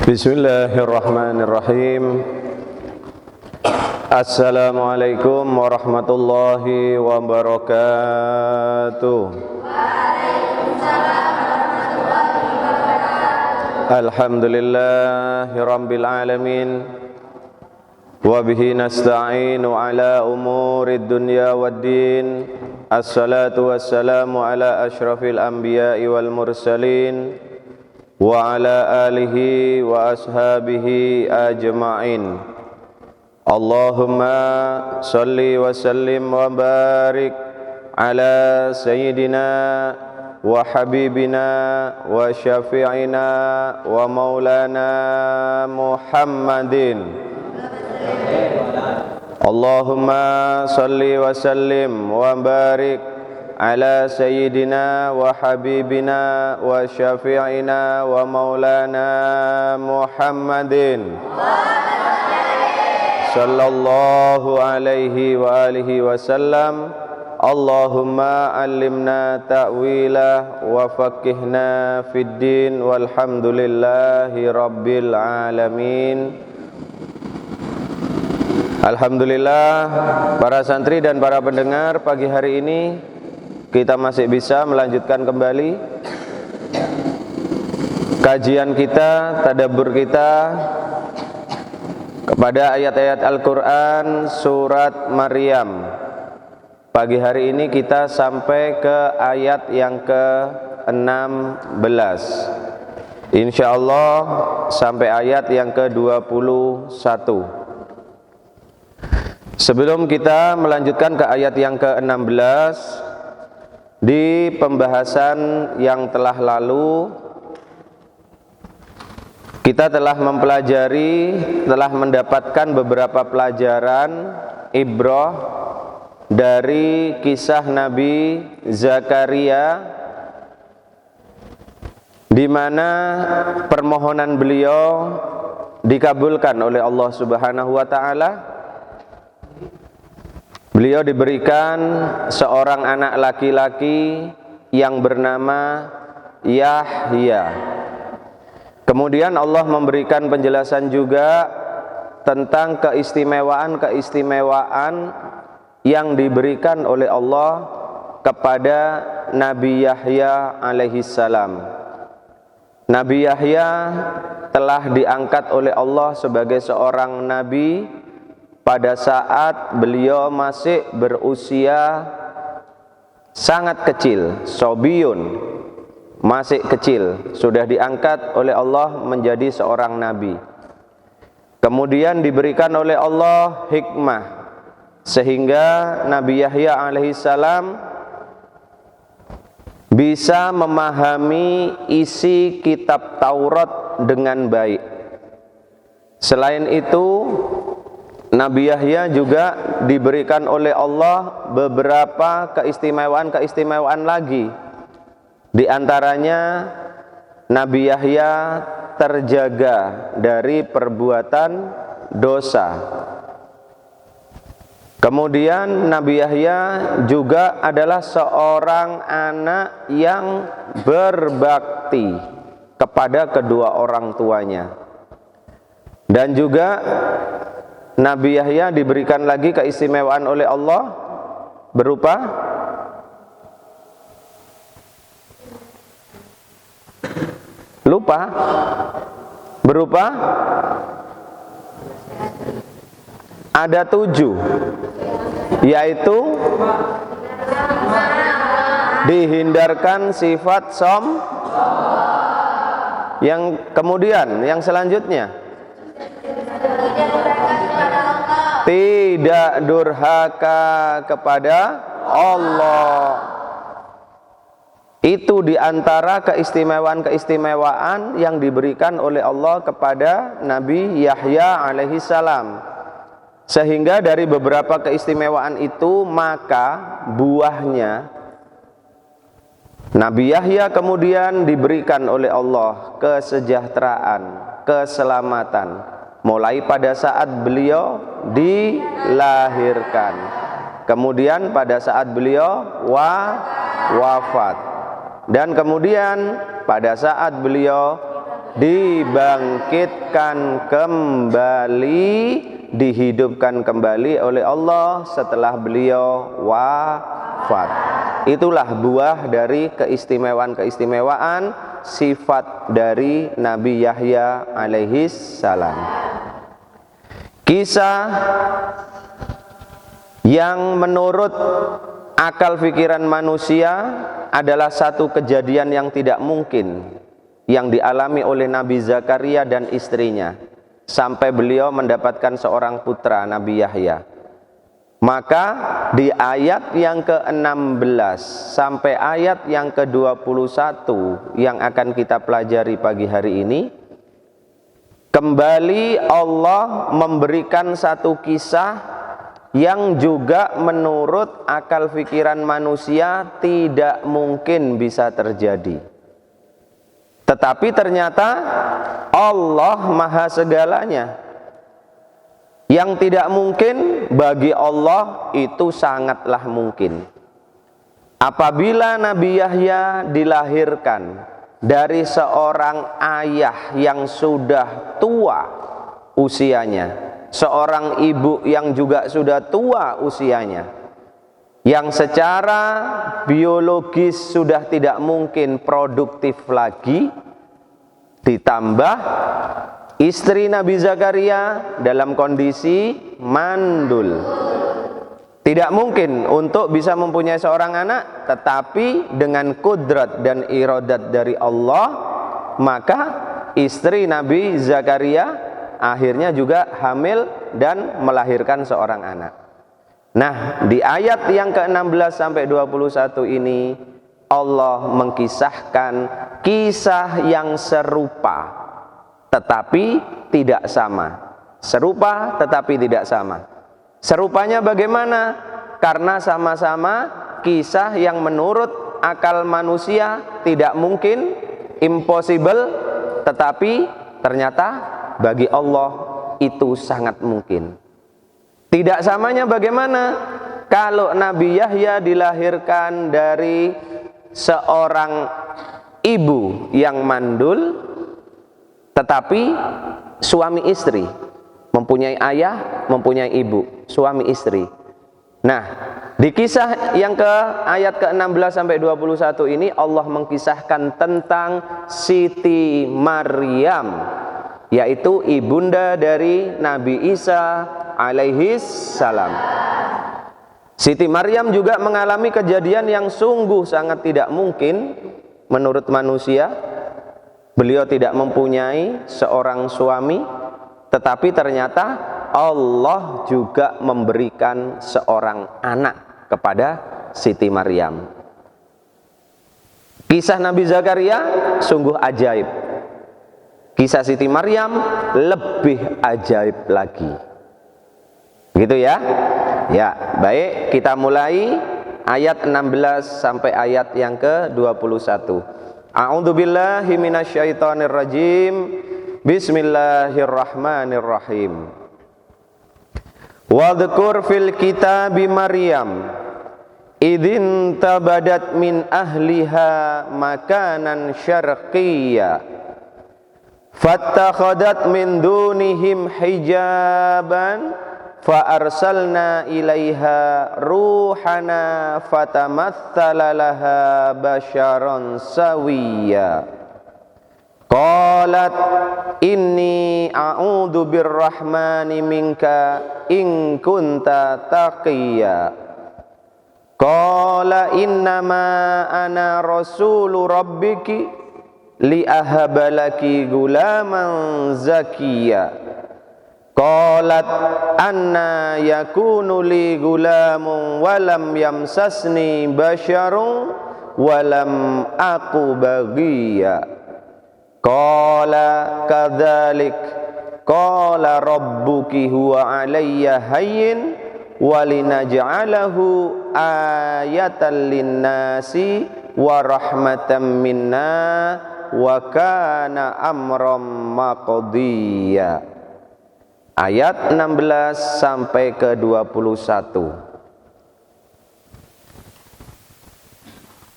Bismillahirrahmanirrahim. Assalamualaikum warahmatullahi wabarakatuh. Waalaikumsalam warahmatullahi wabarakatuh. Alhamdulillahi rabbil alamin. Wa bihi nasta'inu ala umurid dunya waddin. Assalatu wassalamu ala asyrafil anbiya'i wal mursalin wa ala alihi wa ashabihi ajma'in. Allahumma salli wa sallim wa barik ala sayyidina wa habibina wa syafi'ina wa maulana Muhammadin. Allahumma salli wa sallim wa barik ala sayyidina wa habibina wa syafi'ina wa maulana Muhammadin sallallahu alaihi wa alihi wasallam. Allahumma allimna ta'wila wa faqihna fid din walhamdulillahi rabbil alamin. Alhamdulillah, para santri dan para pendengar, pagi hari ini kita masih bisa melanjutkan kembali kajian kita, tadabbur kita kepada ayat-ayat Al-Quran surat Maryam. Pagi hari ini kita sampai ke ayat yang ke-16, InsyaAllah sampai ayat yang ke-21. Sebelum kita melanjutkan ke ayat yang ke-16, di pembahasan yang telah lalu kita telah mempelajari, telah mendapatkan beberapa pelajaran ibrah dari kisah Nabi Zakaria, di mana permohonan beliau dikabulkan oleh Allah Subhanahu wa taala. Beliau diberikan seorang anak laki-laki yang bernama Yahya. Kemudian Allah memberikan penjelasan juga tentang keistimewaan yang diberikan oleh Allah kepada Nabi Yahya alaihissalam. Nabi Yahya telah diangkat oleh Allah sebagai seorang nabi pada saat beliau masih berusia sangat kecil, sobiyun, masih kecil, sudah diangkat oleh Allah menjadi seorang nabi. Kemudian diberikan oleh Allah hikmah, sehingga Nabi Yahya alaihissalam bisa memahami isi kitab Taurat dengan baik. Selain itu, Nabi Yahya juga diberikan oleh Allah beberapa keistimewaan lagi. Di antaranya Nabi Yahya terjaga dari perbuatan dosa. Kemudian Nabi Yahya juga adalah seorang anak yang berbakti kepada kedua orang tuanya. Dan juga Nabi Yahya diberikan lagi keistimewaan oleh Allah berupa ada 7, yaitu dihindarkan sifat yang kemudian yang selanjutnya tidak durhaka kepada Allah. Itu diantara keistimewaan yang diberikan oleh Allah kepada Nabi Yahya alaihissalam. Sehingga dari beberapa keistimewaan itu, maka buahnya Nabi Yahya kemudian diberikan oleh Allah kesejahteraan, keselamatan, mulai pada saat beliau dilahirkan, kemudian pada saat beliau wafat, dan kemudian pada saat beliau dibangkitkan kembali, dihidupkan kembali oleh Allah setelah beliau wafat. Itulah buah dari keistimewaan sifat dari Nabi Yahya alaihi salam. Kisah yang menurut akal pikiran manusia adalah satu kejadian yang tidak mungkin yang dialami oleh Nabi Zakaria dan istrinya sampai beliau mendapatkan seorang putra, Nabi Yahya. Maka di ayat yang ke-16 sampai ayat yang ke-21 yang akan kita pelajari pagi hari ini, kembali Allah memberikan satu kisah yang juga menurut akal pikiran manusia tidak mungkin bisa terjadi. Tetapi ternyata Allah maha segalanya. Yang tidak mungkin bagi Allah itu sangatlah mungkin. Apabila Nabi Yahya dilahirkan dari seorang ayah yang sudah tua usianya, seorang ibu yang juga sudah tua usianya, yang secara biologis sudah tidak mungkin produktif lagi, ditambah istri Nabi Zakaria dalam kondisi mandul. Tidak mungkin untuk bisa mempunyai seorang anak, tetapi dengan kudrat dan iradat dari Allah, maka istri Nabi Zakaria akhirnya juga hamil dan melahirkan seorang anak. Nah, di ayat yang ke-16 sampai 21 ini Allah mengkisahkan kisah yang serupa tetapi tidak sama. Serupa tetapi tidak sama. Serupanya bagaimana? Karena sama-sama kisah yang menurut akal manusia tidak mungkin, impossible, tetapi ternyata bagi Allah itu sangat mungkin. Tidak samanya bagaimana? Kalau Nabi Yahya dilahirkan dari seorang ibu yang mandul, tetapi suami istri, mempunyai ayah, mempunyai ibu, suami istri. Nah, di kisah yang ke ayat ke-16 sampai 21 ini Allah mengkisahkan tentang Siti Maryam, yaitu ibunda dari Nabi Isa alaihi salam. Siti Maryam juga mengalami kejadian yang sungguh sangat tidak mungkin menurut manusia. Beliau tidak mempunyai seorang suami, tetapi ternyata Allah juga memberikan seorang anak kepada Siti Maryam. Kisah Nabi Zakaria sungguh ajaib. Kisah Siti Maryam lebih ajaib lagi. Gitu ya? Ya, baik, kita mulai ayat 16 sampai ayat yang ke-21. A'udzu billahi minasyaitonir rajim. Bismillahirrahmanirrahim. Wadhkur fil kitabi Maryam idzin tabadat min ahliha makanan syarqiyya fattakhadat min dunihim hijaban fa arsalna ilaiha ruhana fatamatsala laha basyaran sawiyya qalat inni a'udzu birrahmani minka in kunta taqiyya qala innama ana rasulu rabbiki li ahabalaki gulaman zakiyya qalat anna yakunu li gulamun walam yamsasni basyarun walam aku baghiya qala kadzalik qala rabbuki huwa alayya hayyin walinaj'alahu ayatan linnasi wa rahmatan minna wa kana amran maqdiya. Ayat 16 sampai ke 21.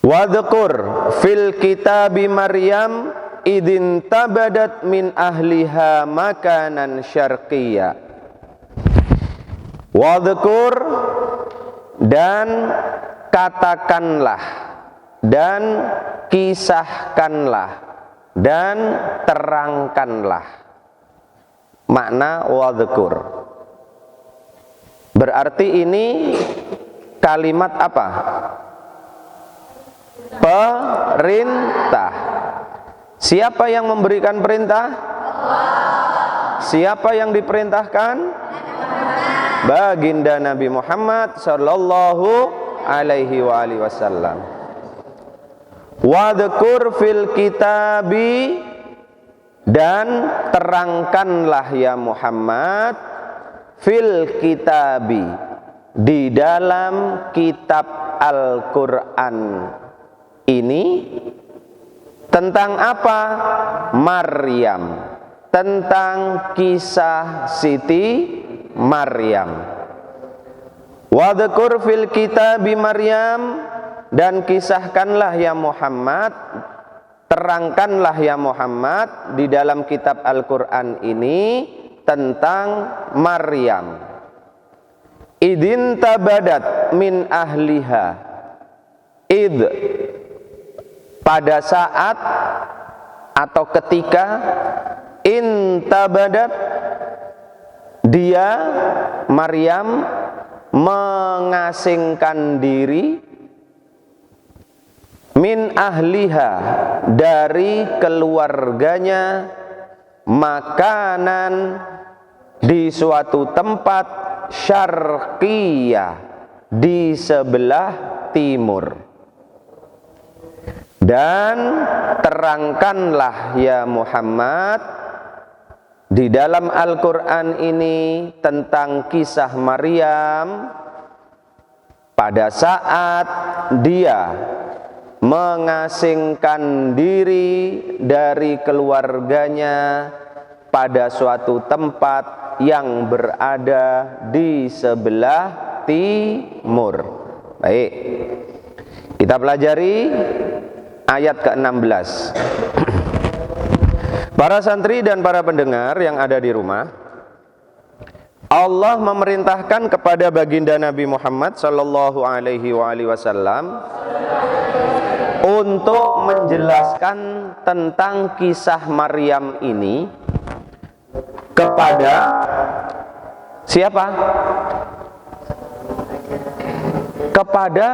Wadhkur fil kitabi Maryam idin tabadat min ahliha makanan syarqiyya. Wadhkur, dan katakanlah, dan kisahkanlah, dan terangkanlah. Makna wadhkur berarti ini kalimat apa? Perintah. Siapa yang memberikan perintah? Allah. Siapa yang diperintahkan? Baginda Nabi Muhammad sallallahu alaihi wa alihi wasallam. Wadhkur fil kitabi, dan terangkanlah ya Muhammad, fil kitabi, di dalam kitab Al-Quran ini, tentang apa? Maryam, tentang kisah Siti Maryam. Wadhkur fil kitabi Maryam, dan kisahkanlah ya Muhammad, terangkanlah ya Muhammad di dalam kitab Al-Quran ini tentang Maryam. Idin tabadat min ahliha, id, pada saat atau ketika, intabadat, dia Maryam mengasingkan diri, min ahliha, dari keluarganya, makanan, di suatu tempat, syarqiyah, di sebelah timur. Dan terangkanlah ya Muhammad di dalam Al-Quran ini tentang kisah Maryam pada saat dia mengasingkan diri dari keluarganya pada suatu tempat yang berada di sebelah timur. Baik, kita pelajari ayat ke-16. Para santri dan para pendengar yang ada di rumah, Allah memerintahkan kepada baginda Nabi Muhammad sallallahu alaihi wasallam untuk menjelaskan tentang kisah Maryam ini kepada siapa? Kepada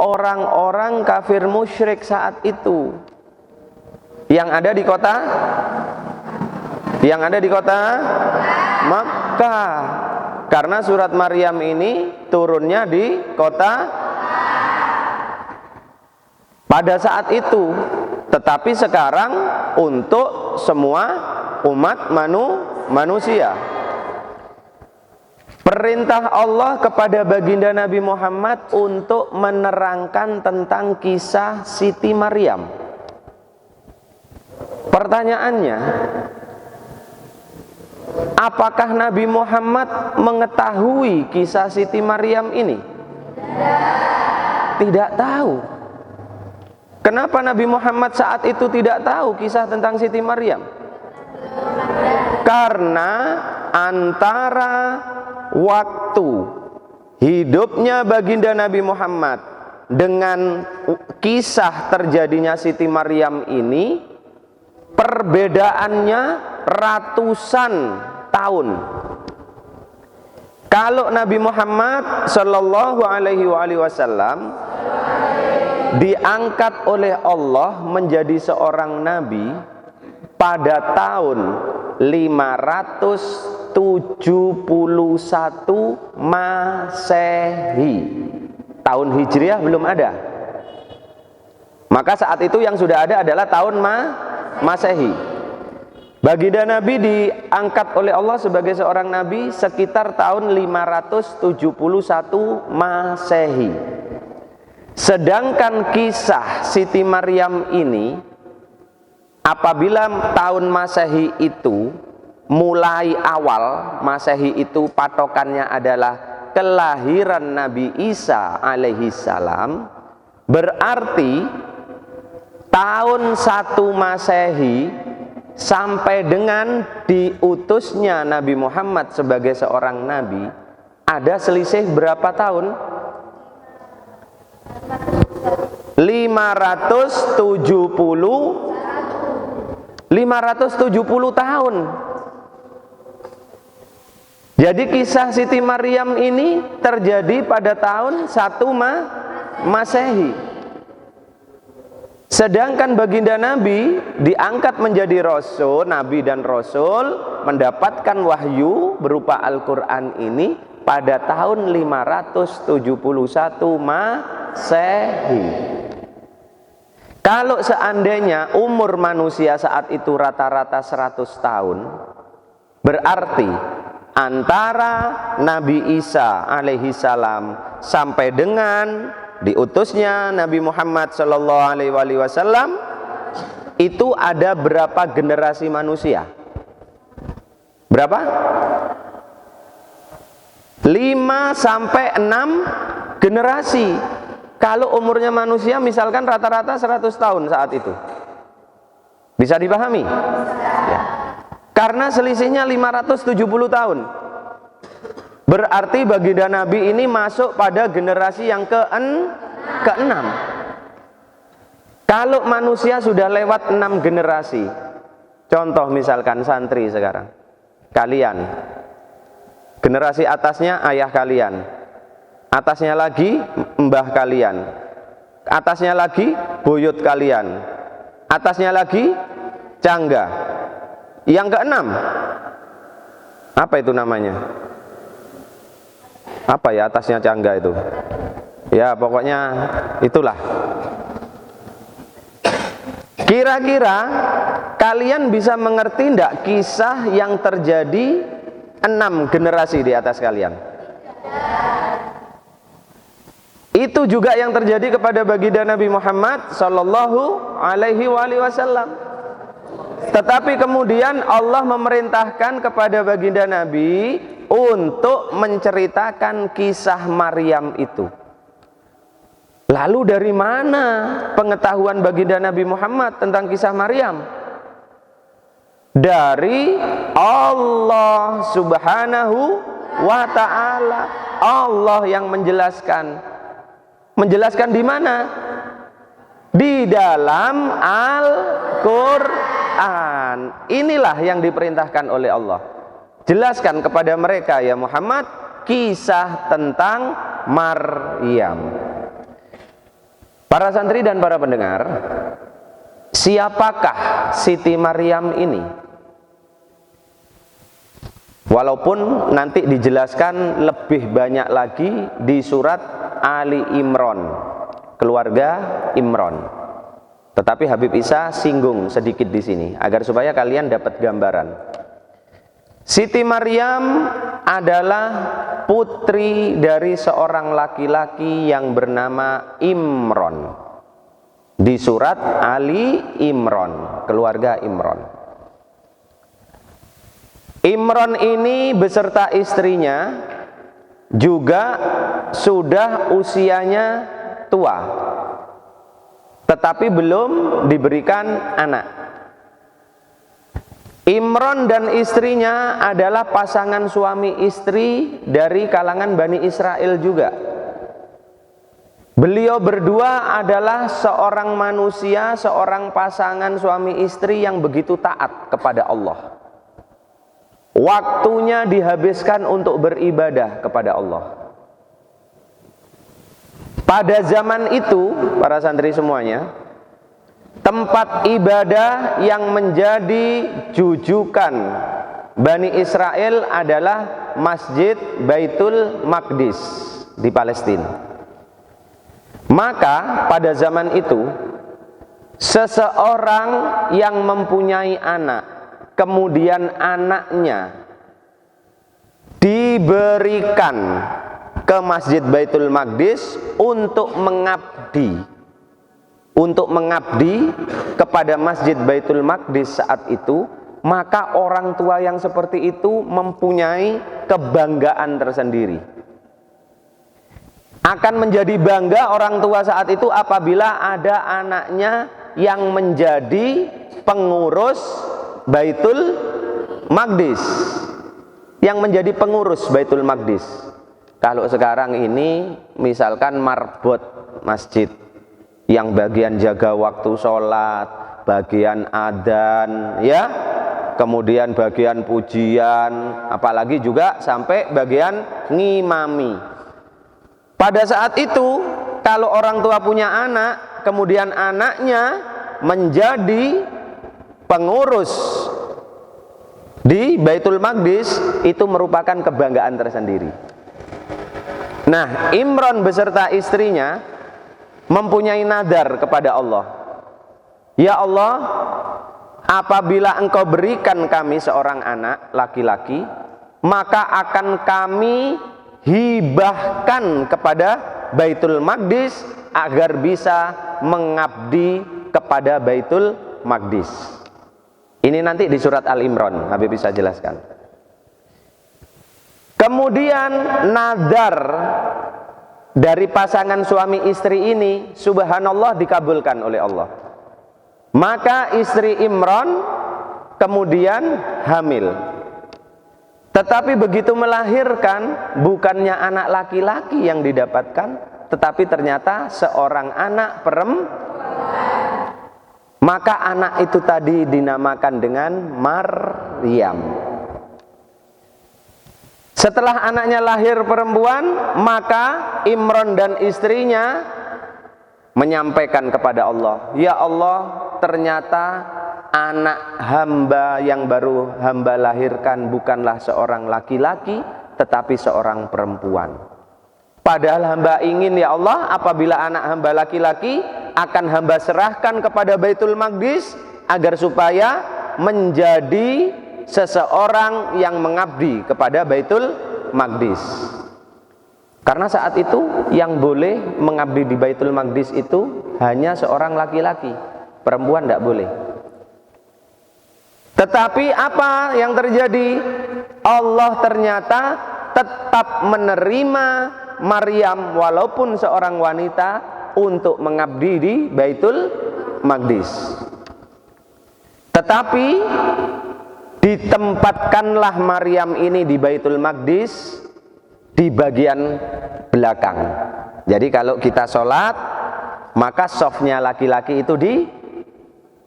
orang-orang kafir musyrik saat itu yang ada di kota Makkah. Karena surat Maryam ini turunnya di kota pada saat itu, tetapi sekarang untuk semua umat manusia. Perintah Allah kepada baginda Nabi Muhammad untuk menerangkan tentang kisah Siti Maryam. Pertanyaannya, apakah Nabi Muhammad mengetahui kisah Siti Maryam ini? Tidak tahu. Kenapa Nabi Muhammad saat itu tidak tahu kisah tentang Siti Maryam? Karena antara waktu hidupnya baginda Nabi Muhammad dengan kisah terjadinya Siti Maryam ini perbedaannya ratusan tahun. Kalau Nabi Muhammad sallallahu alaihi wasallam diangkat oleh Allah menjadi seorang nabi pada tahun 571 Masehi. Tahun Hijriah belum ada. Maka saat itu yang sudah ada adalah tahun Masehi. Baginda Nabi diangkat oleh Allah sebagai seorang nabi sekitar tahun 571 Masehi. Sedangkan kisah Siti Maryam ini apabila tahun Masehi itu mulai awal, Masehi itu patokannya adalah kelahiran Nabi Isa alaihi salam, berarti tahun 1 Masehi sampai dengan diutusnya Nabi Muhammad sebagai seorang nabi, ada selisih berapa tahun? 570 tahun. Jadi kisah Siti Maryam ini terjadi pada tahun 1 Masehi. Sedangkan baginda Nabi diangkat menjadi rasul, nabi dan rasul, mendapatkan wahyu berupa Al-Qur'an ini pada tahun 571 Masehi. Kalau seandainya umur manusia saat itu rata-rata 100 tahun, berarti antara Nabi Isa alaihi salam sampai dengan diutusnya Nabi Muhammad sallallahu alaihi wasallam itu ada berapa generasi manusia? Berapa? 5 sampai 6 generasi. Kalau umurnya manusia misalkan rata-rata 100 tahun saat itu. Bisa dipahami? Ya. Karena selisihnya 570 tahun. Berarti baginda Nabi ini masuk pada generasi yang ke-6. Kalau manusia sudah lewat 6 generasi, contoh misalkan santri sekarang, kalian, generasi atasnya ayah kalian, atasnya lagi mbah kalian, atasnya lagi buyut kalian, atasnya lagi cangga. Yang ke-6 apa itu namanya? Apa ya atasnya cangga itu? Ya pokoknya itulah. Kira-kira kalian bisa mengerti tidak kisah yang terjadi 6 generasi di atas kalian? Itu juga yang terjadi kepada baginda Nabi Muhammad sallallahu alaihi wasallam. Tetapi kemudian Allah memerintahkan kepada baginda Nabi untuk menceritakan kisah Maryam itu. Lalu dari mana pengetahuan baginda Nabi Muhammad tentang kisah Maryam? Dari Allah Subhanahu wa ta'ala. Allah yang menjelaskan. Menjelaskan di mana? Di dalam Al-Qur'an. Inilah yang diperintahkan oleh Allah. Jelaskan kepada mereka ya Muhammad kisah tentang Maryam. Para santri dan para pendengar, siapakah Siti Maryam ini? Walaupun nanti dijelaskan lebih banyak lagi di surat Ali Imran, keluarga Imran. Tetapi Habib Isa singgung sedikit di sini agar supaya kalian dapat gambaran. Siti Maryam adalah putri dari seorang laki-laki yang bernama Imran. Di surat Ali Imran, keluarga Imran. Imran ini beserta istrinya juga sudah usianya tua, tetapi belum diberikan anak. Imran dan istrinya adalah pasangan suami istri dari kalangan Bani Israel juga. Beliau berdua adalah seorang manusia, seorang pasangan suami istri yang begitu taat kepada Allah. Waktunya dihabiskan untuk beribadah kepada Allah. Pada zaman itu, para santri semuanya, tempat ibadah yang menjadi jujukan Bani Israel adalah Masjid Baitul Maqdis di Palestina. Maka pada zaman itu, seseorang yang mempunyai anak, kemudian anaknya diberikan ke Masjid Baitul Maqdis untuk mengabdi kepada Masjid Baitul Maqdis saat itu, maka orang tua yang seperti itu mempunyai kebanggaan tersendiri. Akan menjadi bangga orang tua saat itu apabila ada anaknya yang menjadi pengurus Baitul Maqdis. Yang menjadi pengurus Baitul Maqdis. Kalau sekarang ini misalkan marbot masjid, yang bagian jaga waktu sholat, bagian adzan, ya, kemudian bagian pujian, apalagi juga sampai bagian ngimami. Pada saat itu, kalau orang tua punya anak, kemudian anaknya menjadi pengurus di Baitul Maqdis, itu merupakan kebanggaan tersendiri. Nah, Imron beserta istrinya mempunyai nadar kepada Allah. Ya Allah, apabila Engkau berikan kami seorang anak laki-laki, maka akan kami hibahkan kepada Baitul Maqdis agar bisa mengabdi kepada Baitul Maqdis. Ini nanti di surat Al-Imran, Habib bisa jelaskan. Kemudian nadar dari pasangan suami istri ini, subhanallah, dikabulkan oleh Allah. Maka istri Imran kemudian hamil. Tetapi begitu melahirkan, bukannya anak laki-laki yang didapatkan, tetapi ternyata seorang anak perempuan. Maka anak itu tadi dinamakan dengan Maryam. Setelah anaknya lahir perempuan, maka Imran dan istrinya menyampaikan kepada Allah, ya Allah, ternyata anak hamba yang baru hamba lahirkan bukanlah seorang laki-laki, tetapi seorang perempuan. Padahal hamba ingin, ya Allah, apabila anak hamba laki-laki akan hamba serahkan kepada Baitul Maqdis agar supaya menjadi seseorang yang mengabdi kepada Baitul Maqdis. Karena saat itu yang boleh mengabdi di Baitul Maqdis itu hanya seorang laki-laki, perempuan tidak boleh. Tetapi apa yang terjadi? Allah ternyata tetap menerima Maryam walaupun seorang wanita untuk mengabdi di Baitul Maqdis. Tetapi ditempatkanlah Maryam ini di Baitul Maqdis di bagian belakang. Jadi kalau kita sholat, maka safnya laki-laki itu di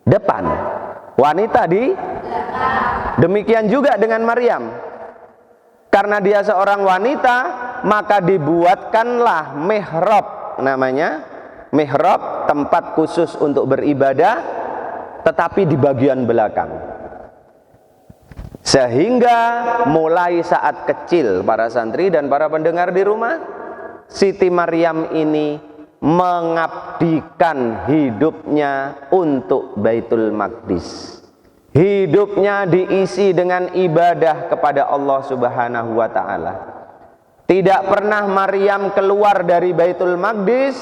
depan, wanita di belakang. Demikian juga dengan Maryam. Karena dia seorang wanita, maka dibuatkanlah mihrab, namanya mihrab, tempat khusus untuk beribadah, tetapi di bagian belakang. Sehingga mulai saat kecil para santri dan para pendengar di rumah, Siti Maryam ini mengabdikan hidupnya untuk Baitul Maqdis. Hidupnya diisi dengan ibadah kepada Allah Subhanahu wa ta'ala. Tidak pernah Maryam keluar dari Baitul Maqdis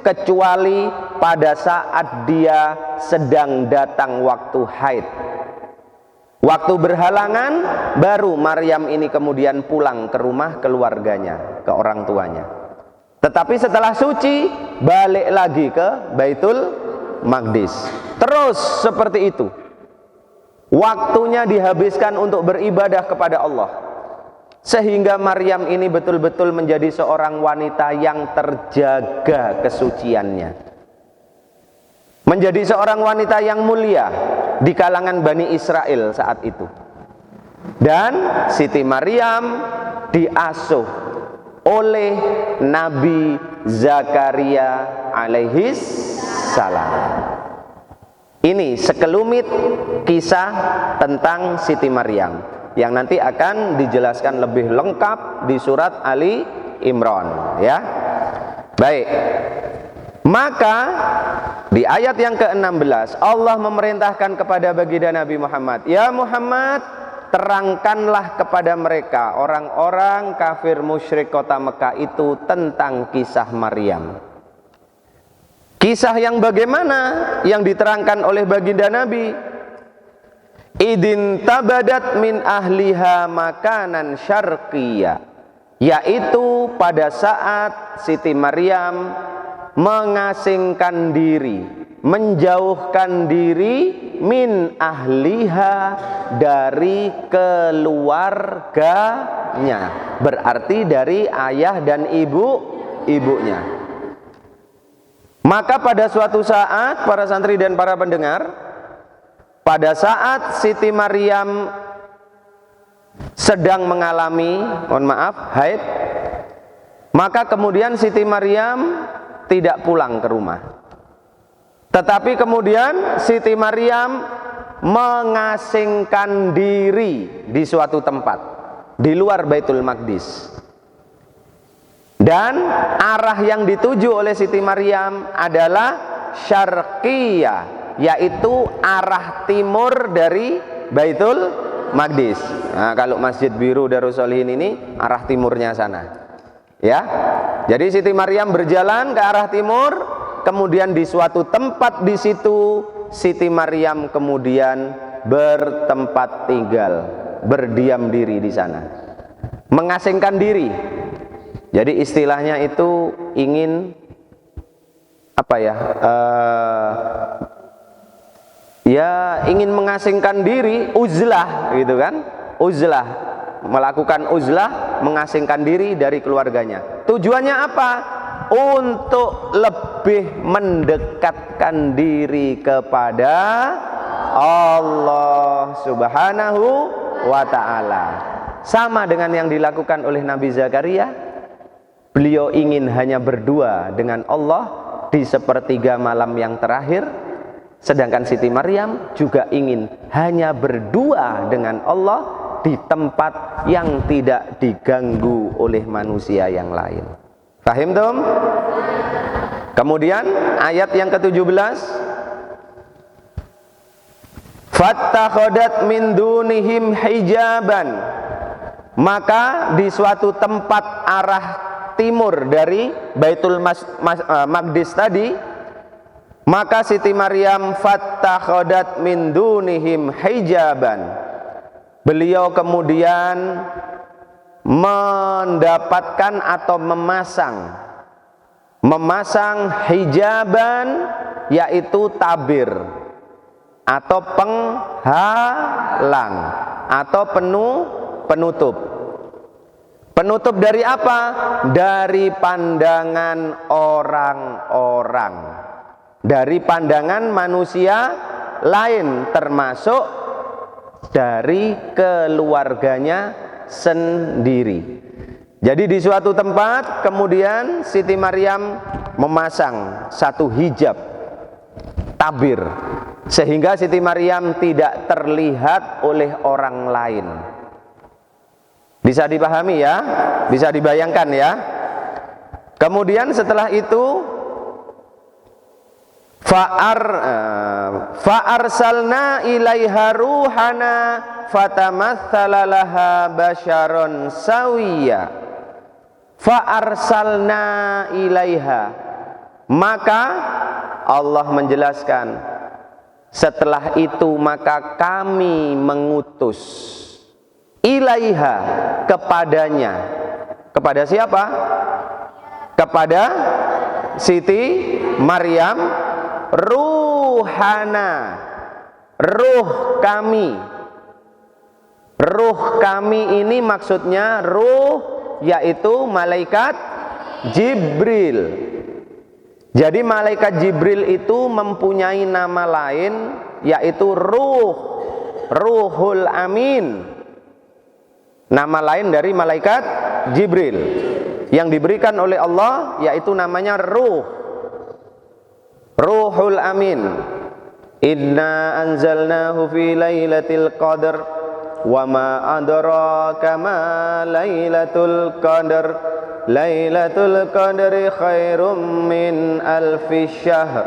kecuali pada saat dia sedang datang waktu haid. Waktu berhalangan, baru Maryam ini kemudian pulang ke rumah keluarganya, ke orang tuanya. Tetapi setelah suci, balik lagi ke Baitul Maqdis. Terus seperti itu. Waktunya dihabiskan untuk beribadah kepada Allah. Sehingga Maryam ini betul-betul menjadi seorang wanita yang terjaga kesuciannya. Menjadi seorang wanita yang mulia di kalangan Bani Israel saat itu. Dan Siti Maryam diasuh oleh Nabi Zakaria alaihis salam. Ini sekelumit kisah tentang Siti Maryam yang nanti akan dijelaskan lebih lengkap di surat Ali Imran, ya. Baik. Maka di ayat yang ke-16 Allah memerintahkan kepada baginda Nabi Muhammad, ya Muhammad, terangkanlah kepada mereka orang-orang kafir musyrik kota Mekah itu tentang kisah Maryam. Kisah yang bagaimana yang diterangkan oleh baginda Nabi? Idin tabadat min ahliha makanan syarqiyya, yaitu pada saat Siti Maryam mengasingkan diri menjauhkan diri min ahliha, dari keluarganya, berarti dari ayah dan ibunya. Maka pada suatu saat, para santri dan para pendengar, pada saat Siti Maryam sedang mengalami, mohon maaf, haid, maka kemudian Siti Maryam tidak pulang ke rumah. Tetapi kemudian Siti Maryam mengasingkan diri di suatu tempat di luar Baitul Maqdis. Dan arah yang dituju oleh Siti Maryam adalah syarqiyah, yaitu arah timur dari Baitul Maqdis. Nah, kalau Masjid Biru Darussolihin ini arah timurnya sana. Ya. Jadi Siti Maryam berjalan ke arah timur. Kemudian di suatu tempat di situ Siti Maryam kemudian bertempat tinggal, berdiam diri di sana, mengasingkan diri. Jadi istilahnya itu ingin apa ya? Ingin mengasingkan diri, uzlah gitu kan? Uzlah, melakukan uzlah, mengasingkan diri dari keluarganya. Tujuannya apa? Untuk lebih mendekatkan diri kepada Allah Subhanahu wa ta'ala. Sama dengan yang dilakukan oleh Nabi Zakaria. Beliau ingin hanya berdua dengan Allah di sepertiga malam yang terakhir. Sedangkan Siti Maryam juga ingin hanya berdua dengan Allah di tempat yang tidak diganggu oleh manusia yang lain. Paham tom? Kemudian ayat yang ke-17, fattakhadat min dunihim hijaban, maka di suatu tempat arah timur dari Baitul Maqdis tadi, maka Siti Maryam fattakhadat min dunihim hijaban, beliau kemudian mendapatkan atau memasang hijaban, yaitu tabir atau penghalang atau penutup. Penutup dari apa? Dari pandangan orang-orang, dari pandangan manusia lain, termasuk dari keluarganya sendiri. Jadi di suatu tempat kemudian Siti Maryam memasang satu hijab tabir, sehingga Siti Maryam tidak terlihat oleh orang lain. Bisa dipahami ya? Bisa dibayangkan ya? Kemudian setelah itu fa'arsalna ilaiha ruhana fatamatsala laha basyaron sawiyya. Fa'arsalna ilaiha, maka Allah menjelaskan, setelah itu maka kami mengutus ilaiha, kepadanya. Kepada siapa? Kepada Siti Maryam, ruhana, ruh kami. Ruh kami ini maksudnya ruh, yaitu malaikat Jibril. Jadi malaikat Jibril itu mempunyai nama lain, yaitu Ruhul Amin. Nama lain dari malaikat Jibril yang diberikan oleh Allah, yaitu namanya Ruhul Amin. Inna anzalnahu fi lailatul qadar wa ma adraka ma lailatul qadar. Lailatul qadri khairum min alfi syahr.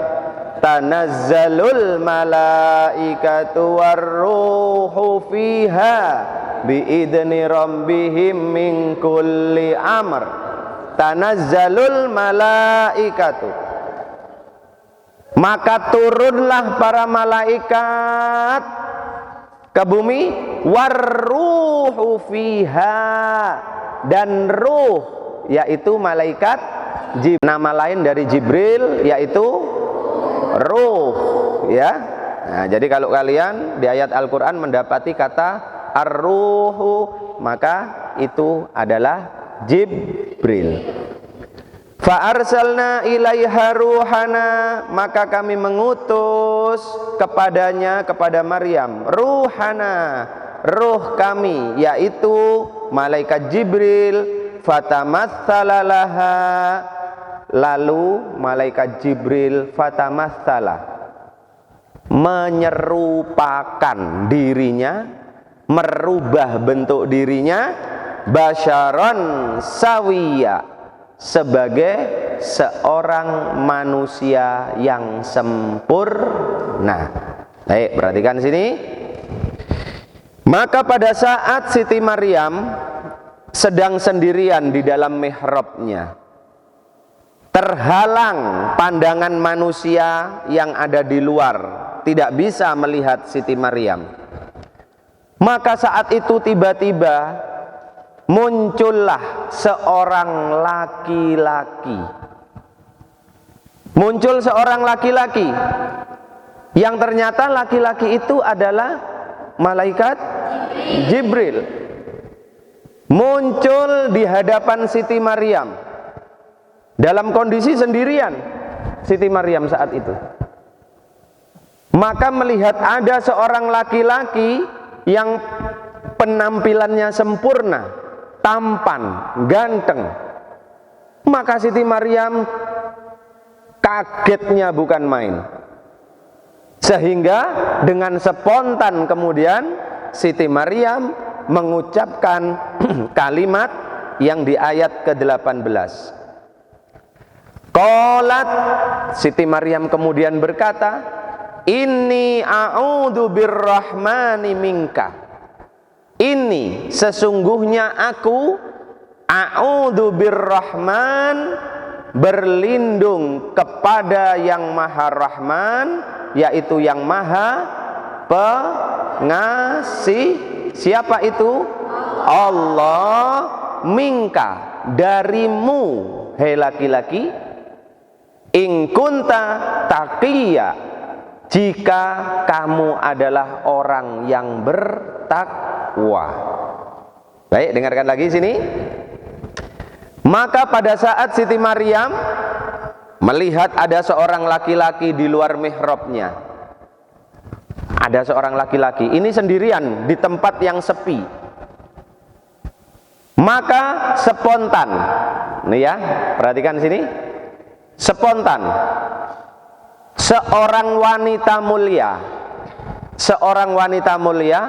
Tanazzalul malaikatu warruhu fiha biidni rabbihim min kulli amr. Tanazzalul malaikatu, maka turunlah para malaikat ke bumi, warruhu fiha, dan ruh, yaitu malaikat Jibril. Nama lain dari Jibril yaitu ruh, ya. Nah, jadi kalau kalian di ayat Al-Qur'an mendapati kata ar-ruhu, maka itu adalah Jibril. Fa arsalna ilaiha ruhana, maka kami mengutus kepadanya, kepada Maryam, ruhana, ruh kami, yaitu malaikat Jibril. Fatamatsala laha, lalu malaikat Jibril fatamatsala, menyerupakan dirinya, merubah bentuk dirinya, basyaron sawiya, sebagai seorang manusia yang sempurna. Baik, perhatikan sini. Maka pada saat Siti Maryam sedang sendirian di dalam mihrabnya, terhalang pandangan manusia yang ada di luar, tidak bisa melihat Siti Maryam. Maka saat itu tiba-tiba muncullah seorang laki-laki. Muncul seorang laki-laki yang ternyata laki-laki itu adalah malaikat Jibril. Muncul di hadapan Siti Maryam dalam kondisi sendirian Siti Maryam saat itu. Maka melihat ada seorang laki-laki yang penampilannya sempurna, tampan, ganteng, maka Siti Maryam kagetnya bukan main. Sehingga dengan spontan kemudian Siti Maryam mengucapkan kalimat yang di ayat ke-18. Qalat, Siti Maryam kemudian berkata, inni a'udzu birrahmani minka. Ini sesungguhnya aku, a'udzu birrahman, berlindung kepada yang Maha Rahman, yaitu yang Maha Pengasih. Siapa itu? Allah, minka, darimu, hei laki-laki, in kunta taqiyya, jika kamu adalah orang yang bertakwa. Baik, dengarkan lagi sini. Maka pada saat Siti Maryam melihat ada seorang laki-laki di luar mihrabnya, ada seorang laki-laki ini sendirian di tempat yang sepi, maka spontan, nih ya, perhatikan sini, spontan seorang wanita mulia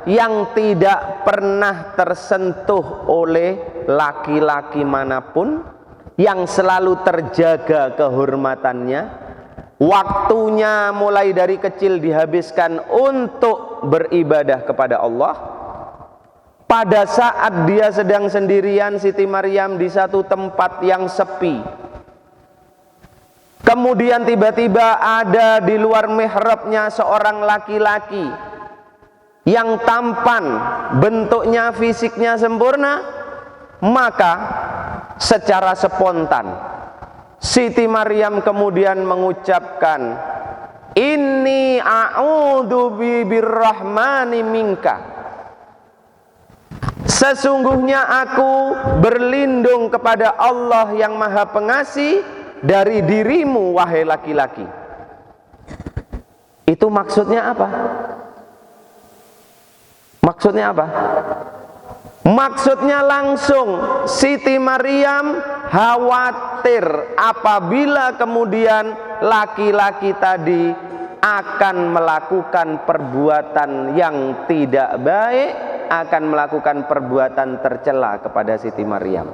yang tidak pernah tersentuh oleh laki-laki manapun, yang selalu terjaga kehormatannya, waktunya mulai dari kecil dihabiskan untuk beribadah kepada Allah. Pada saat dia sedang sendirian, Siti Maryam di satu tempat yang sepi, kemudian tiba-tiba ada di luar mihrabnya seorang laki-laki yang tampan, bentuknya, fisiknya sempurna. Maka secara spontan Siti Maryam kemudian mengucapkan, inni a'udzu birrahmani minka, sesungguhnya aku berlindung kepada Allah yang Maha Pengasih dari dirimu, wahai laki-laki. Itu maksudnya apa? Maksudnya apa? Maksudnya langsung Siti Maryam khawatir apabila kemudian laki-laki tadi akan melakukan perbuatan yang tidak baik, akan melakukan perbuatan tercela kepada Siti Maryam.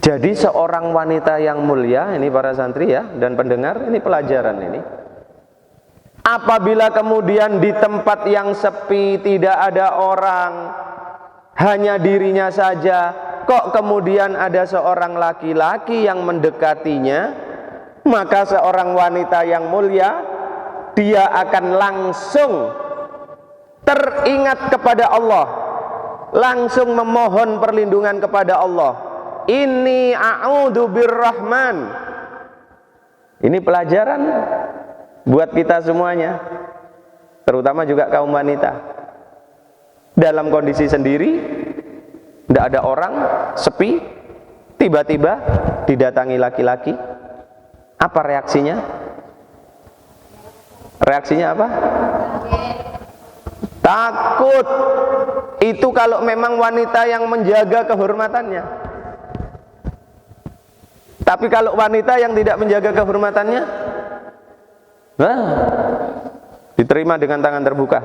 Jadi seorang wanita yang mulia, ini para santri ya dan pendengar, ini pelajaran ini. Apabila kemudian di tempat yang sepi, tidak ada orang, hanya dirinya saja, kok kemudian ada seorang laki-laki yang mendekatinya, maka seorang wanita yang mulia, dia akan langsung teringat kepada Allah, langsung memohon perlindungan kepada Allah. Inni a'udzu birrahman, Ini pelajaran buat kita semuanya, terutama juga kaum wanita. Dalam kondisi sendiri, tidak ada orang, sepi, tiba-tiba didatangi laki-laki. Apa reaksinya? Reaksinya apa? Takut. Itu kalau memang wanita yang menjaga kehormatannya. Tapi kalau wanita yang tidak menjaga kehormatannya, diterima dengan tangan terbuka.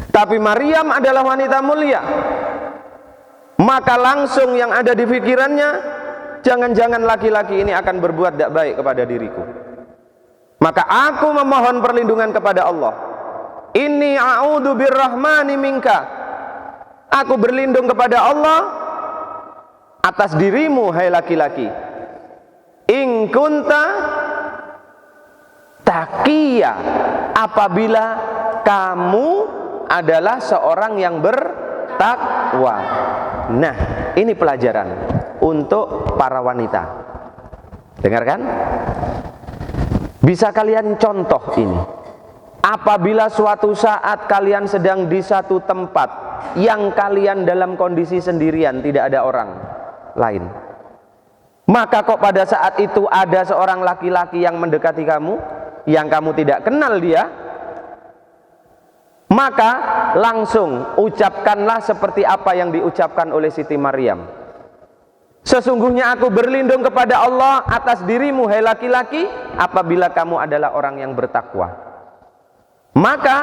Tapi Maryam adalah wanita mulia, maka langsung yang ada di pikirannya, jangan-jangan laki-laki ini akan berbuat tidak baik kepada diriku. Maka aku memohon perlindungan kepada Allah. Inni a'udzu birrahmani minka. Aku berlindung kepada Allah atas dirimu, hai laki-laki. In kunta taqiya, apabila kamu adalah seorang yang bertakwa. Nah, ini pelajaran untuk para wanita. Dengarkan? Bisa kalian contoh ini. Apabila suatu saat kalian sedang di satu tempat yang kalian dalam kondisi sendirian, tidak ada orang lain, maka kok pada saat itu ada seorang laki-laki yang mendekati kamu, yang kamu tidak kenal dia, maka langsung ucapkanlah seperti apa yang diucapkan oleh Siti Maryam. Sesungguhnya aku berlindung kepada Allah atas dirimu, hai laki-laki, apabila kamu adalah orang yang bertakwa. Maka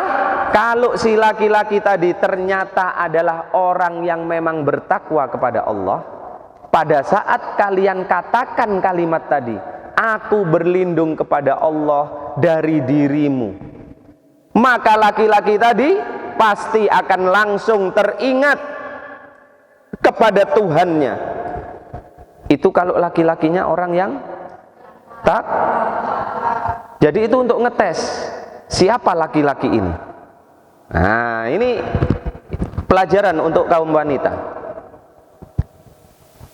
kalau si laki-laki tadi ternyata adalah orang yang memang bertakwa kepada Allah, pada saat kalian katakan kalimat tadi, aku berlindung kepada Allah dari dirimu, maka laki-laki tadi pasti akan langsung teringat kepada Tuhannya. Itu kalau laki-lakinya orang yang tak. Jadi itu untuk ngetes siapa laki-laki ini. Nah, ini pelajaran untuk kaum wanita.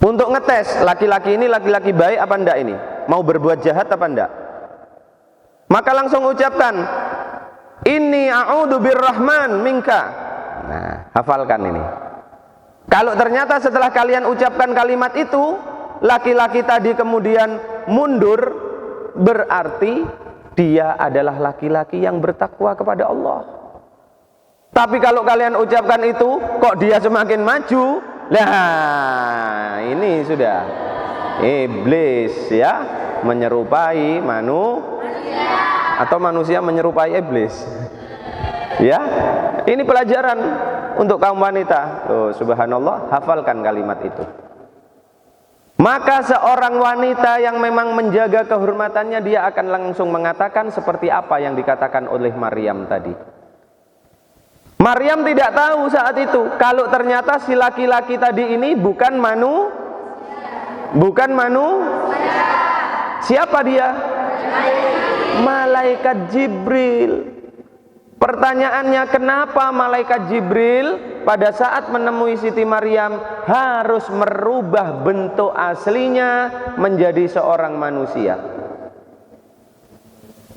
Untuk ngetes laki-laki ini laki-laki baik apa enggak ini? Mau berbuat jahat apa enggak? Maka langsung ucapkan, inni a'udzu birrahman minka. Nah, hafalkan ini. Kalau ternyata setelah kalian ucapkan kalimat itu, laki-laki tadi kemudian mundur, berarti dia adalah laki-laki yang bertakwa kepada Allah. Tapi kalau kalian ucapkan itu, kok dia semakin maju, lah ini sudah iblis ya, menyerupai manusia, atau manusia menyerupai iblis. Ya, ini pelajaran untuk kaum wanita. Oh, subhanallah, hafalkan kalimat itu. Maka seorang wanita yang memang menjaga kehormatannya, dia akan langsung mengatakan seperti apa yang dikatakan oleh Maryam tadi. Maryam tidak tahu saat itu kalau ternyata si laki-laki tadi ini bukan manusia. Siapa dia? Malaikat Jibril. Pertanyaannya, kenapa malaikat Jibril pada saat menemui Siti Maryam harus merubah bentuk aslinya menjadi seorang manusia?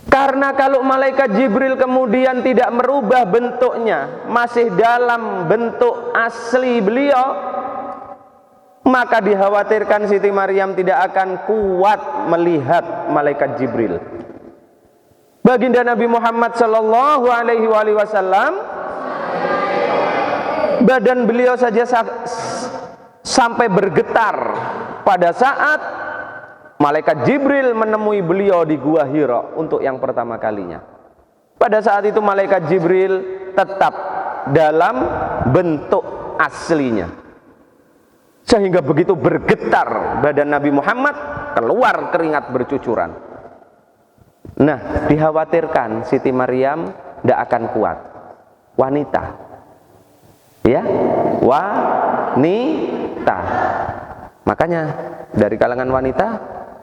Karena kalau malaikat Jibril kemudian tidak merubah bentuknya, masih dalam bentuk asli beliau, maka dikhawatirkan Siti Maryam tidak akan kuat melihat malaikat Jibril. Baginda Nabi Muhammad sallallahu alaihi wasallam, badan beliau saja sampai bergetar pada saat malaikat Jibril menemui beliau di Gua Hira untuk yang pertama kalinya. Pada saat itu malaikat Jibril tetap dalam bentuk aslinya, sehingga begitu bergetar badan Nabi Muhammad, keluar keringat bercucuran. Nah, dikhawatirkan Siti Maryam tidak akan kuat. Wanita, ya, wanita. Makanya dari kalangan wanita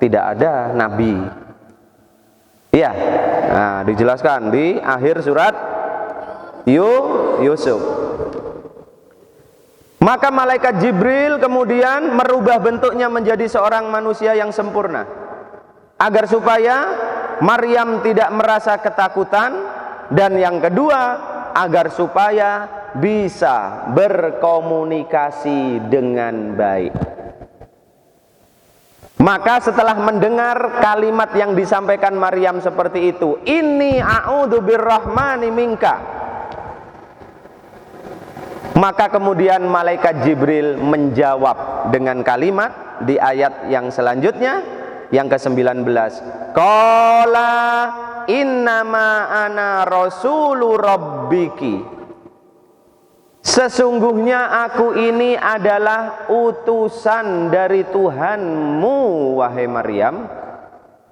tidak ada nabi. Iya, nah, dijelaskan di akhir surat Yusuf. Maka malaikat Jibril kemudian merubah bentuknya menjadi seorang manusia yang sempurna. agar supaya Maryam tidak merasa ketakutan, dan yang kedua agar supaya bisa berkomunikasi dengan baik. Maka setelah mendengar kalimat yang disampaikan Maryam seperti itu, inni a'udzu birrahmani minka, maka kemudian malaikat Jibril menjawab dengan kalimat di ayat yang selanjutnya, yang ke-19, qala innama ana rasulu rabbiki, sesungguhnya aku ini adalah utusan dari Tuhanmu, wahai Maryam.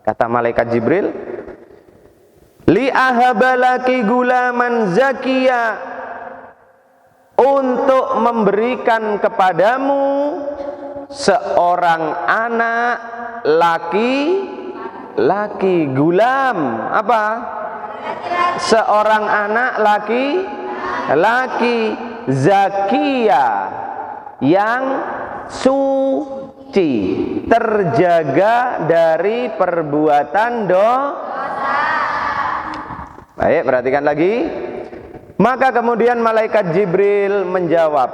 Kata malaikat Jibril, li ahabalaki gulaman zakiya, untuk memberikan kepadamu seorang anak laki-laki. Gulam apa? Seorang anak laki-laki, zakiya, yang suci, terjaga dari perbuatan dosa. Baik, perhatikan lagi. Maka kemudian malaikat Jibril menjawab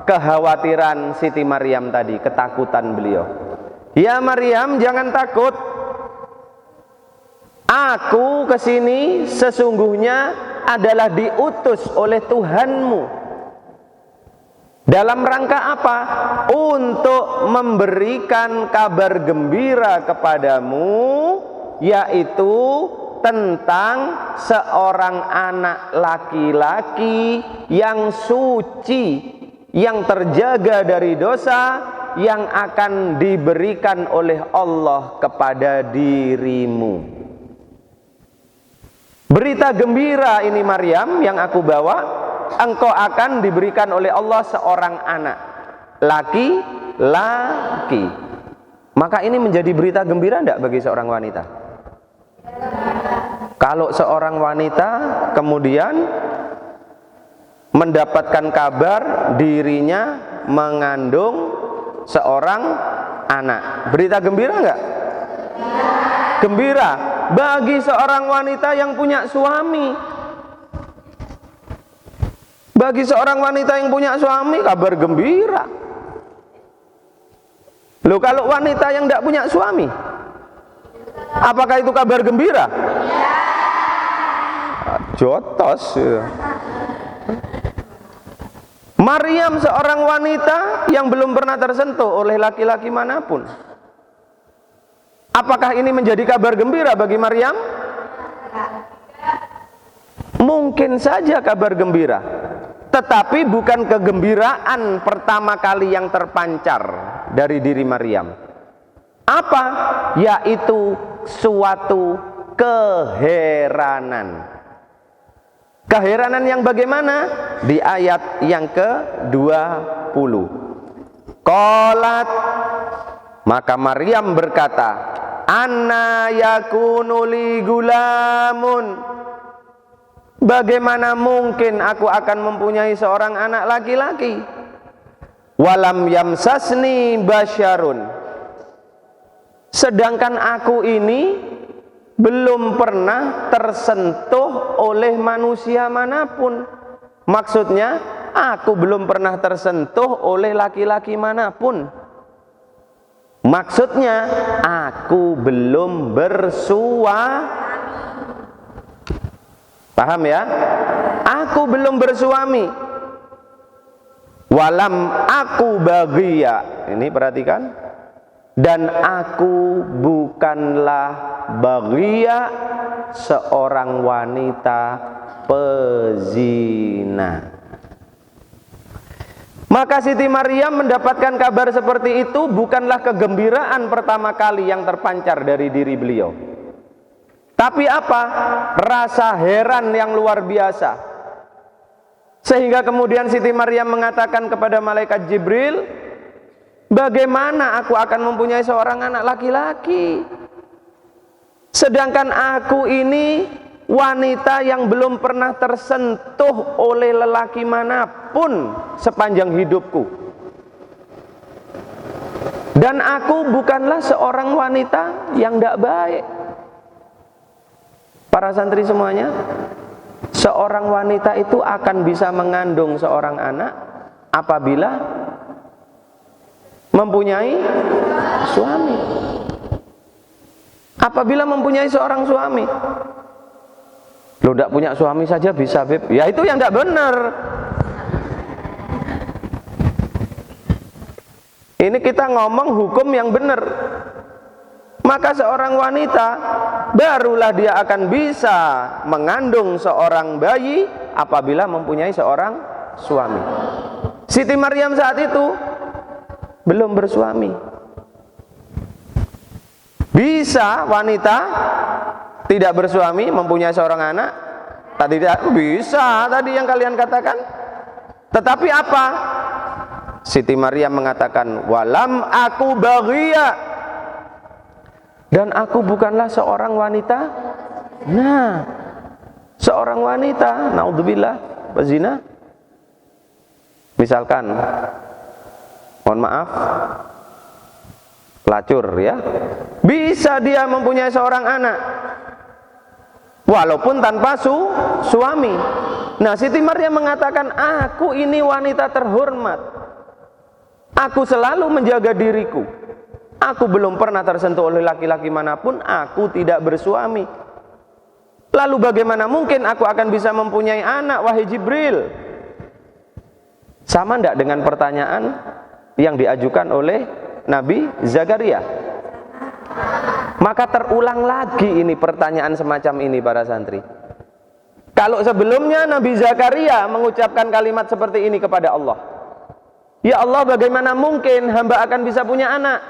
kekhawatiran Siti Maryam tadi, ketakutan beliau. Ya Maryam, jangan takut. Aku kesini sesungguhnya adalah diutus oleh Tuhanmu. Dalam rangka apa? Untuk memberikan kabar gembira kepadamu, yaitu tentang seorang anak laki-laki yang suci, yang terjaga dari dosa, yang akan diberikan oleh Allah kepada dirimu. Berita gembira ini Maryam yang aku bawa, engkau akan diberikan oleh Allah seorang anak laki-laki. Maka ini menjadi berita gembira tidak bagi seorang wanita? Kalau seorang wanita kemudian mendapatkan kabar dirinya mengandung seorang anak, berita gembira enggak? Gembira bagi seorang wanita yang punya suami. Bagi seorang wanita yang punya suami, kabar gembira. Loh, kalau wanita yang tidak punya suami, apakah itu kabar gembira? Jotos. Maryam seorang wanita yang belum pernah tersentuh oleh laki-laki manapun. Apakah ini menjadi kabar gembira bagi Maryam? Mungkin saja kabar gembira, tetapi bukan kegembiraan pertama kali yang terpancar dari diri Maryam. Apa? Yaitu suatu keheranan. Keheranan yang bagaimana? Di ayat yang ke-20. Qalat, maka Maryam berkata, anna yakunu li gulamun, bagaimana mungkin aku akan mempunyai seorang anak laki-laki? Walam yamsasni basyarun, sedangkan aku ini belum pernah tersentuh oleh manusia manapun. Maksudnya, aku belum pernah tersentuh oleh laki-laki manapun. Maksudnya, aku belum bersuami. Paham ya? Aku belum bersuami. Walam aku bagiya. Ini perhatikan. Dan aku bukanlah bagiya, seorang wanita pezina. Maka Siti Maryam mendapatkan kabar seperti itu bukanlah kegembiraan pertama kali yang terpancar dari diri beliau. Tapi apa? Rasa heran yang luar biasa. Sehingga kemudian Siti Maryam mengatakan kepada malaikat Jibril, bagaimana aku akan mempunyai seorang anak laki-laki? Sedangkan aku ini wanita yang belum pernah tersentuh oleh lelaki manapun sepanjang hidupku. Dan aku bukanlah seorang wanita yang tidak baik. Para santri semuanya, seorang wanita itu akan bisa mengandung seorang anak apabila mempunyai suami. Apabila mempunyai seorang suami. Lo tidak punya suami saja bisa, Beb. Ya itu yang tidak benar. Ini kita ngomong hukum yang benar. Maka seorang wanita barulah dia akan bisa mengandung seorang bayi apabila mempunyai seorang suami. Siti Maryam saat itu belum bersuami. Bisa wanita tidak bersuami mempunyai seorang anak? Tidak bisa tadi yang kalian katakan. Tetapi apa? Siti Maryam mengatakan, walam aku baghia, dan aku bukanlah seorang wanita. Nah, seorang wanita, naudzubillah, berzina. Misalkan, mohon maaf, pelacur ya, bisa dia mempunyai seorang anak, walaupun tanpa suami. Nah, Siti Maryam mengatakan, aku ini wanita terhormat. Aku selalu menjaga diriku. Aku belum pernah tersentuh oleh laki-laki manapun. Aku tidak bersuami. Lalu bagaimana mungkin aku akan bisa mempunyai anak, wahai Jibril? Sama tidak dengan pertanyaan yang diajukan oleh Nabi Zakaria? Maka terulang lagi ini pertanyaan semacam ini para santri. Kalau sebelumnya Nabi Zakaria mengucapkan kalimat seperti ini kepada Allah, ya Allah, bagaimana mungkin hamba akan bisa punya anak?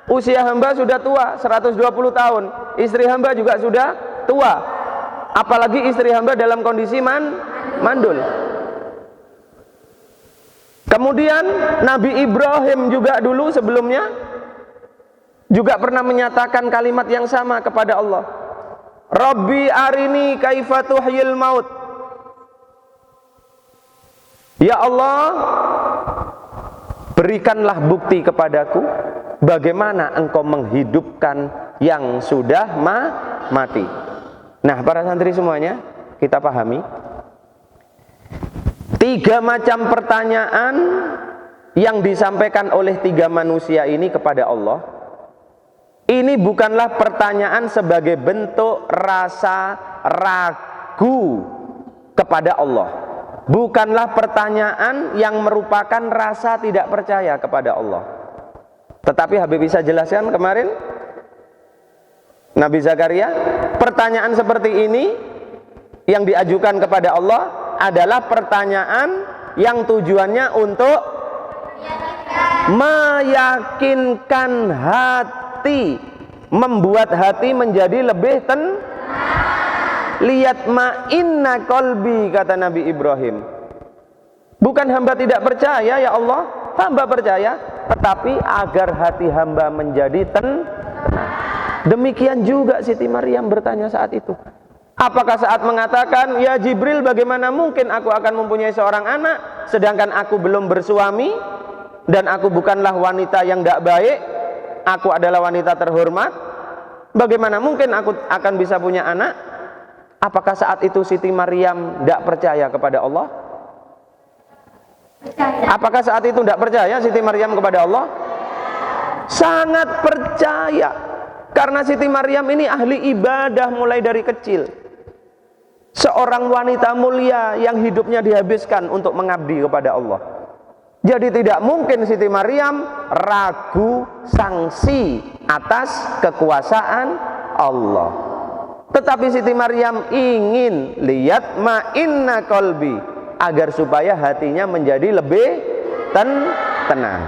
Usia hamba sudah tua, 120 tahun. Istri hamba juga sudah tua. Apalagi istri hamba dalam kondisi mandul. Kemudian Nabi Ibrahim juga dulu sebelumnya juga pernah menyatakan kalimat yang sama kepada Allah. Rabbi arini kaifa tuhyil maut. Ya Allah, berikanlah bukti kepadaku bagaimana engkau menghidupkan yang sudah mati. Nah, para santri semuanya, kita pahami 3 macam pertanyaan yang disampaikan oleh 3 manusia ini kepada Allah. Ini bukanlah pertanyaan sebagai bentuk rasa ragu kepada Allah. Bukanlah pertanyaan yang merupakan rasa tidak percaya kepada Allah. Tetapi Habib bisa jelaskan kemarin, Nabi Zakaria, pertanyaan seperti ini yang diajukan kepada Allah adalah pertanyaan yang tujuannya untuk meyakinkan hati, membuat hati menjadi lebih tenang. Lihat ma'inna qalbi, kata Nabi Ibrahim. Bukan hamba tidak percaya ya Allah, hamba percaya, tetapi agar hati hamba menjadi tenang. Demikian juga Siti Maryam bertanya saat itu. Apakah saat mengatakan, ya Jibril, bagaimana mungkin aku akan mempunyai seorang anak sedangkan aku belum bersuami dan aku bukanlah wanita yang tidak baik, aku adalah wanita terhormat, bagaimana mungkin aku akan bisa punya anak? Apakah saat itu Siti Maryam tidak percaya kepada Allah? Apakah saat itu tidak percaya Siti Maryam kepada Allah? Sangat percaya. Karena Siti Maryam ini ahli ibadah mulai dari kecil. Seorang wanita mulia yang hidupnya dihabiskan untuk mengabdi kepada Allah. Jadi tidak mungkin Siti Maryam ragu sanksi atas kekuasaan Allah. Tetapi Siti Maryam ingin lihat ma'inna qalbi, agar supaya hatinya menjadi lebih tenang.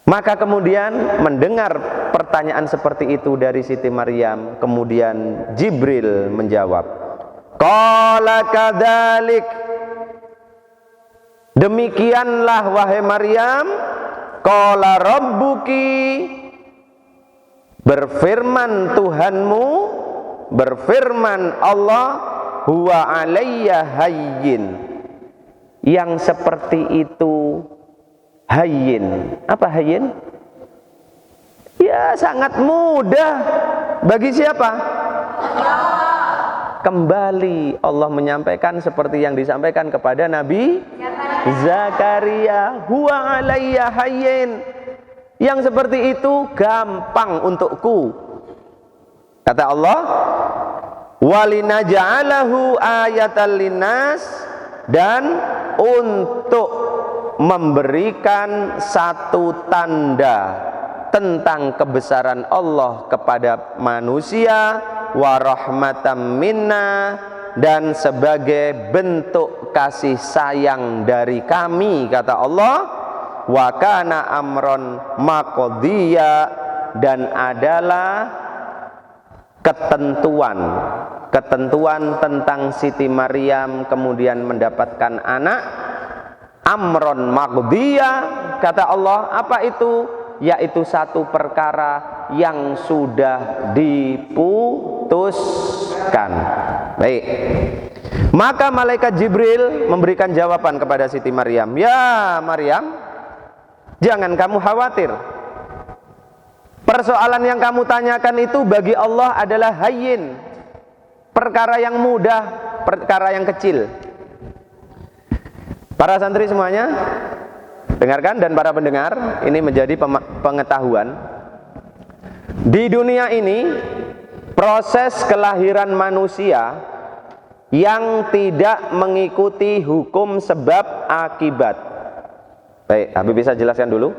Maka kemudian mendengar pertanyaan seperti itu dari Siti Maryam, kemudian Jibril menjawab, qala kadzalik, demikianlah wahai Maryam, qala rabbuki, berfirman Tuhanmu, berfirman Allah, huwa alayya hayyin, yang seperti itu hayyin. Apa hayyin? Ya, sangat mudah. Bagi siapa? Kembali Allah menyampaikan seperti yang disampaikan kepada Nabi Zakaria, huwa alayya hayyin. Yang seperti itu gampang untukku. Kata Allah, walinaja'alahu ayatan linnas, dan untuk memberikan satu tanda tentang kebesaran Allah kepada manusia, wa rahmatan minna, dan sebagai bentuk kasih sayang dari kami, kata Allah, wa kana amron maqdiya, dan adalah ketentuan tentang Siti Maryam kemudian mendapatkan anak, amron maqdiya, kata Allah, apa itu? Yaitu satu perkara yang sudah diputuskan. Baik. Maka malaikat Jibril memberikan jawaban kepada Siti Maryam, ya Maryam, jangan kamu khawatir. Persoalan yang kamu tanyakan itu bagi Allah adalah hayyin, perkara yang mudah, perkara yang kecil. Para santri semuanya, dengarkan, dan para pendengar, ini menjadi pengetahuan. Di dunia ini, proses kelahiran manusia yang tidak mengikuti hukum sebab akibat. Baik, Habib bisa jelaskan dulu.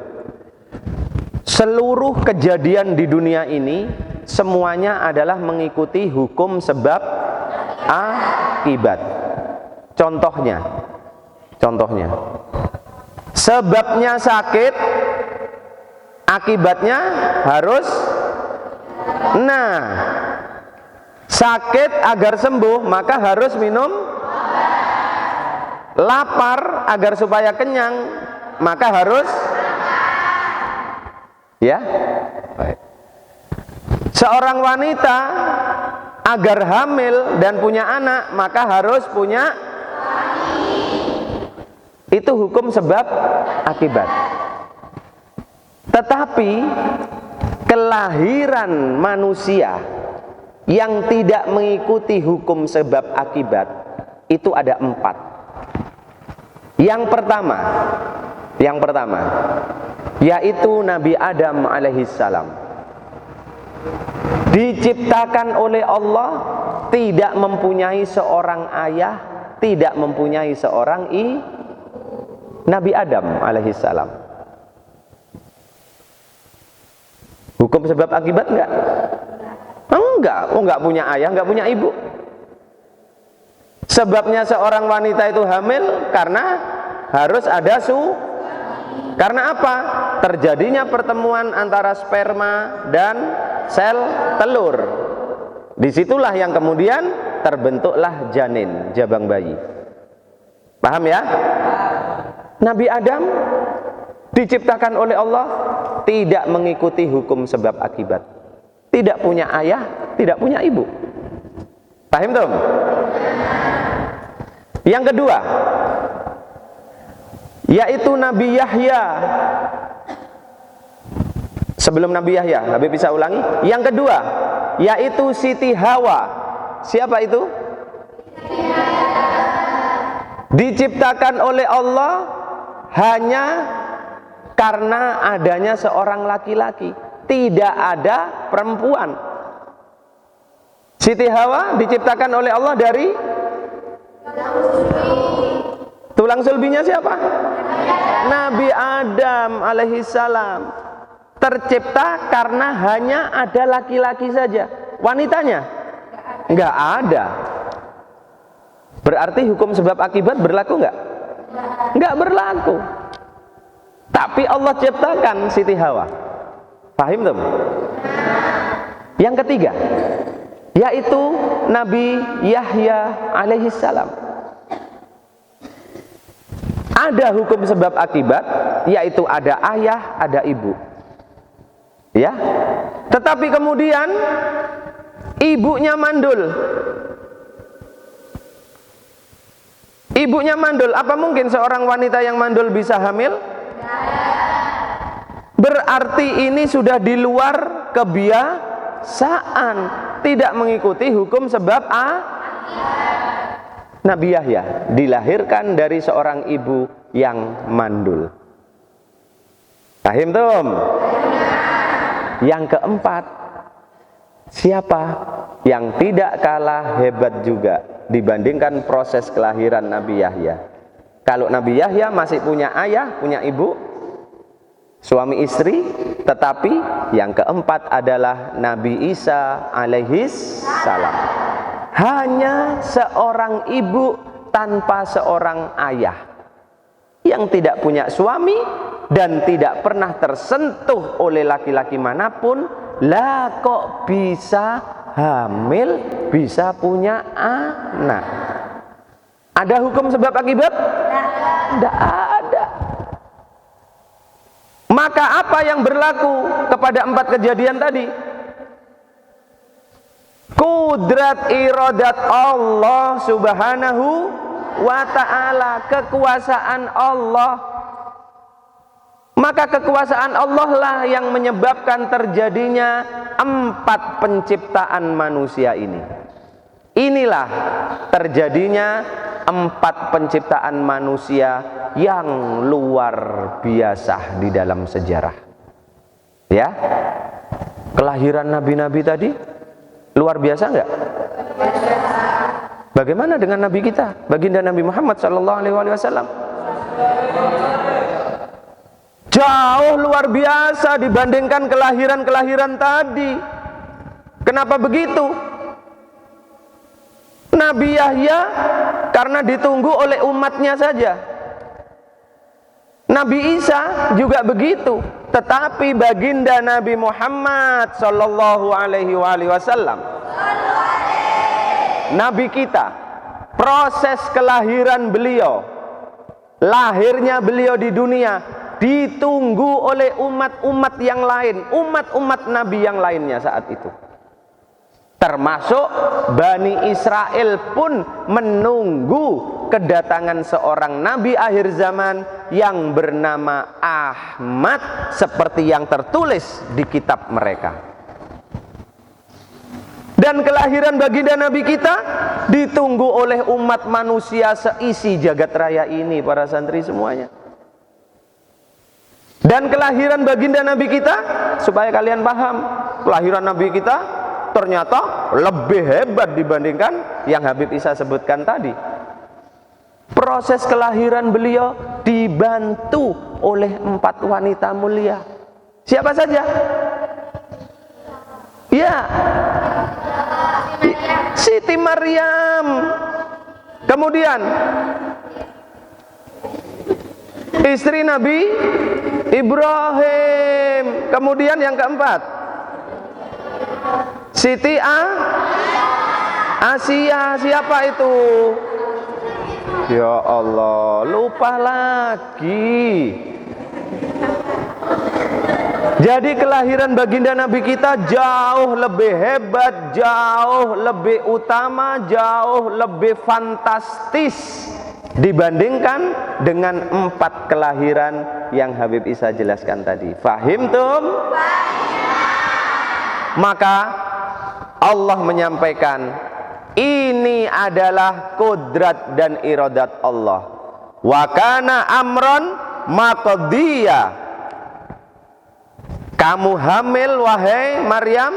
Seluruh kejadian di dunia ini semuanya adalah mengikuti hukum sebab akibat. Contohnya, sebabnya sakit, akibatnya harus, sakit agar sembuh maka harus minum, lapar agar supaya kenyang maka harus, ya. Baik. Seorang wanita agar hamil dan punya anak maka harus punya, itu hukum sebab akibat. Tetapi kelahiran manusia yang tidak mengikuti hukum sebab akibat itu ada 4. Yang pertama yaitu Nabi Adam alaihissalam, diciptakan oleh Allah tidak mempunyai seorang ayah, tidak mempunyai seorang Nabi Adam alaihissalam. Hukum sebab akibat enggak? Enggak punya ayah, enggak punya ibu. Sebabnya seorang wanita itu hamil karena harus ada karena apa? Terjadinya pertemuan antara sperma dan sel telur. Disitulah yang kemudian terbentuklah janin, jabang bayi. Paham ya? Nabi Adam diciptakan oleh Allah tidak mengikuti hukum sebab akibat. Tidak punya ayah, tidak punya ibu. Paham tuh? Yang kedua, yaitu Nabi Yahya. Sebelum Nabi Yahya, Habib bisa ulangi. Yang kedua, yaitu Siti Hawa. Siapa itu? Diciptakan oleh Allah hanya karena adanya seorang laki-laki, tidak ada perempuan. Siti Hawa diciptakan oleh Allah dari tulang sulbinya siapa? Nabi Adam alaihissalam. Tercipta karena hanya ada laki-laki saja. Wanitanya enggak ada. Berarti hukum sebab akibat berlaku enggak? Enggak berlaku. Tapi Allah ciptakan Siti Hawa. Paham tuh? Yang ketiga, yaitu Nabi Yahya alaihissalam. Ada hukum sebab akibat, yaitu ada ayah, ada ibu. Ya. Tetapi kemudian ibunya mandul. Ibunya mandul. Apa mungkin seorang wanita yang mandul bisa hamil? Berarti ini sudah di luar kebiasaan, tidak mengikuti hukum sebab Nabi Yahya dilahirkan dari seorang ibu yang mandul. Paham tum? Yang keempat, siapa yang tidak kalah hebat juga dibandingkan proses kelahiran Nabi Yahya? Kalau Nabi Yahya masih punya ayah, punya ibu, suami istri, tetapi yang keempat adalah Nabi Isa alaihis salam. Hanya seorang ibu tanpa seorang ayah, yang tidak punya suami dan tidak pernah tersentuh oleh laki-laki manapun, lah kok bisa hamil, bisa punya anak? Ada hukum sebab akibat? Tidak ada. Maka apa yang berlaku kepada 4 kejadian tadi? Kudrat iradat Allah subhanahu wa ta'ala, kekuasaan Allah. Maka kekuasaan Allah lah yang menyebabkan terjadinya 4 penciptaan manusia ini. Inilah terjadinya 4 penciptaan manusia yang luar biasa di dalam sejarah. Ya, kelahiran nabi-nabi tadi luar biasa enggak? Bagaimana dengan Nabi kita, baginda Nabi Muhammad SAW? Jauh luar biasa dibandingkan kelahiran-kelahiran tadi. Kenapa begitu? Nabi Yahya karena ditunggu oleh umatnya saja. Nabi Isa juga begitu. Tetapi baginda Nabi Muhammad SAW, Nabi kita, proses kelahiran beliau, lahirnya beliau di dunia ditunggu oleh umat-umat yang lain, umat-umat Nabi yang lainnya saat itu. Termasuk Bani Israel pun menunggu kedatangan seorang Nabi akhir zaman yang bernama Ahmad, seperti yang tertulis di kitab mereka. Dan kelahiran baginda Nabi kita ditunggu oleh umat manusia seisi jagat raya ini, para santri semuanya. Dan kelahiran baginda Nabi kita, supaya kalian paham, kelahiran Nabi kita ternyata lebih hebat dibandingkan yang Habib Isa sebutkan tadi. Proses kelahiran beliau dibantu oleh 4 wanita mulia. Siapa saja? Ya, Siti Maryam. Kemudian istri Nabi Ibrahim. Kemudian yang keempat, Siti Asia. Siapa itu? Ya Allah, lupa lagi. Jadi kelahiran baginda Nabi kita jauh lebih hebat, jauh lebih utama, jauh lebih fantastis dibandingkan dengan 4 kelahiran yang Habib Isa jelaskan tadi. Fahim tum? Maka Allah menyampaikan, ini adalah kudrat dan iradat Allah. Wa kana amron maqdiya. Kamu hamil wahai Maryam,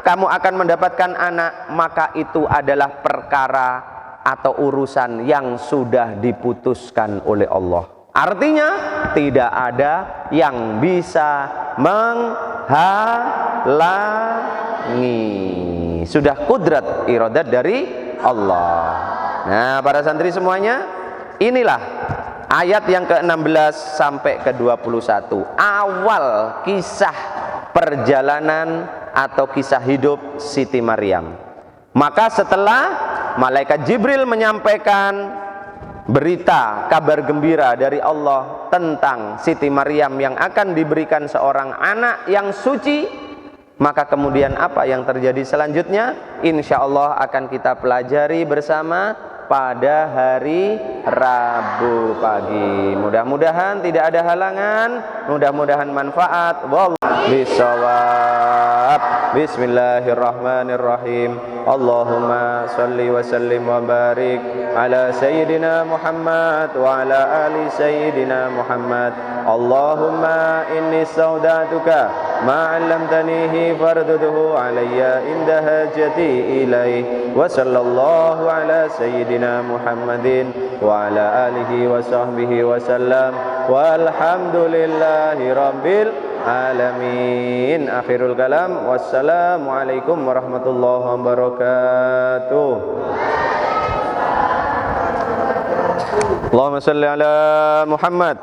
kamu akan mendapatkan anak, maka itu adalah perkara atau urusan yang sudah diputuskan oleh Allah. Artinya tidak ada yang bisa menghalangi. Sudah kudrat iradat dari Allah. Nah, para santri semuanya, inilah ayat yang ke-16 sampai ke-21. Awal kisah perjalanan atau kisah hidup Siti Maryam. Maka setelah malaikat Jibril menyampaikan berita, kabar gembira dari Allah tentang Siti Maryam yang akan diberikan seorang anak yang suci, maka kemudian apa yang terjadi selanjutnya? Insya Allah akan kita pelajari bersama pada hari Rabu pagi. Mudah-mudahan tidak ada halangan, mudah-mudahan manfaat. Wallahu bisawab. Bismillahirrahmanirrahim. Allahumma salli wa sallim wa barik ala sayyidina Muhammad wa ala ali sayyidina Muhammad. Allahumma inni saudatuka ma 'allamtanihi fardudhu alayya inda hajati ilaih. Wa sallallahu ala sayyidina Muhammadin wa ala alihi wa sahbihi wa sallam. Walhamdulillahi rabbil alamin. Akhirul kalam. Wassalamualaikum warahmatullahi wabarakatuh. Allahumma salli ala Muhammad.